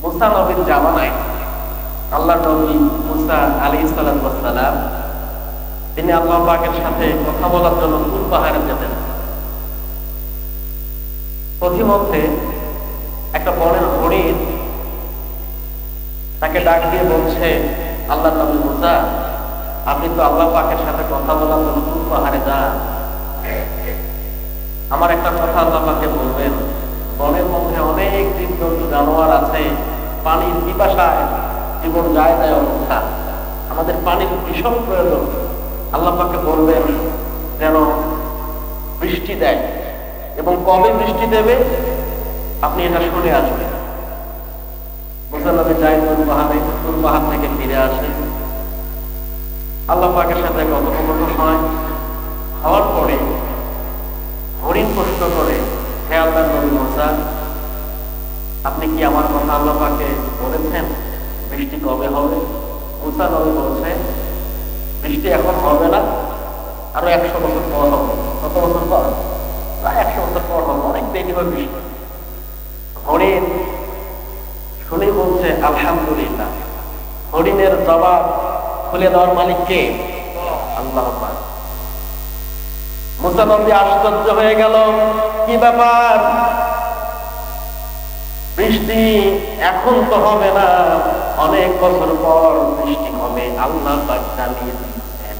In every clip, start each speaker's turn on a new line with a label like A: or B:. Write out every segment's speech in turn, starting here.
A: মুসা নবীর জামানায় আল্লাহ নবী মুসা আলাইহিস সালাম তিনি আল্লাহ পাকের সাথে কথা বলার জন্য তুর পাহাড়ে যেতেন। পথিমধ্যে একটা বনের হরিণ তাকে ডাক দিয়ে বলছে, আল্লাহ নবী মুসা, আপনি তো আল্লাহ পাকের সাথে কথা বলার জন্য তুর পাহাড়ে যান, আমার একটা কথা আল্লাহ পাকে বলবেন। বনের মধ্যে অনেক জীবজন্তু জানোয়ার আছে, পানির পিপাসায় জীবন যায় যায় অবস্থা, আমাদের পানির ভীষণ প্রয়োজন। আল্লাহ পাকে বলবেন যেন বৃষ্টি দেয়, এবং কবে বৃষ্টি দেবে আপনি এটা শুনে আসবেন। মুসা নবী যায় তুর পাহাড় থেকে ফিরে আসে, আল্লাহ পাকের সাথে কথোপকথন হয়। হওয়ার পরে হরিণ প্রশ্ন করে, হে আল্লাহ নবী মুসা, আপনি কি আমার কথা আল্লাহ পাকে বলেছেন বৃষ্টি কবে হবে? মুসা নবী বলছে, বৃষ্টি এখন হবে না, আরো 100 বছর পর হবে। কত বছর পর? প্রায় 100 বছর পর হবে, অনেক দেরি হবে বৃষ্টি। হরিণ শুনে বলছে আলহামদুলিল্লাহ। হরিণের জবাব খুলে দেওয়ার মালিক কে? আল্লাহ পাক। মুসা নবী আশ্চর্য হয়ে গেল, কি ব্যাপার, বৃষ্টি এখন তো হবে না, অনেক বছর পর বৃষ্টি হবে, আল্লাহ পাক জানিয়ে দিচ্ছেন,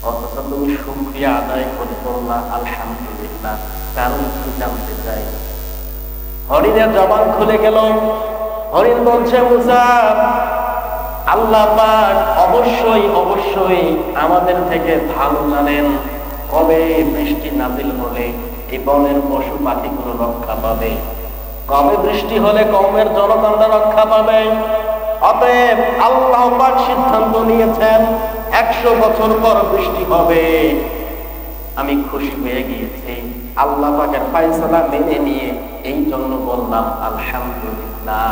A: অথচ তুমি শুকরিয়া আদায় করে বললা আলহামদুলিল্লাহ। কারণ কি জানতে চাই? হরিণের জবান খুলে গেল। হরিণ বলছে, মুসা, আল্লাহ পাক অবশ্যই অবশ্যই আমাদের থেকে ভালো জানেন কবে বৃষ্টি নাজিল হলে এই বনের পশু পাখিগুলো রক্ষা পাবে, কবে বৃষ্টি হলে কওমের জনগণরা রক্ষা পাবে। অতএব আল্লাহ পাক সিদ্ধান্ত নিয়েছেন 100 বছর পর বৃষ্টি হবে। আমি খুশি হয়ে গিয়েছি, আল্লাহ পাকের ফয়সালা মেনে নিয়ে এই জন্য বললাম আলহামদুলিল্লাহ।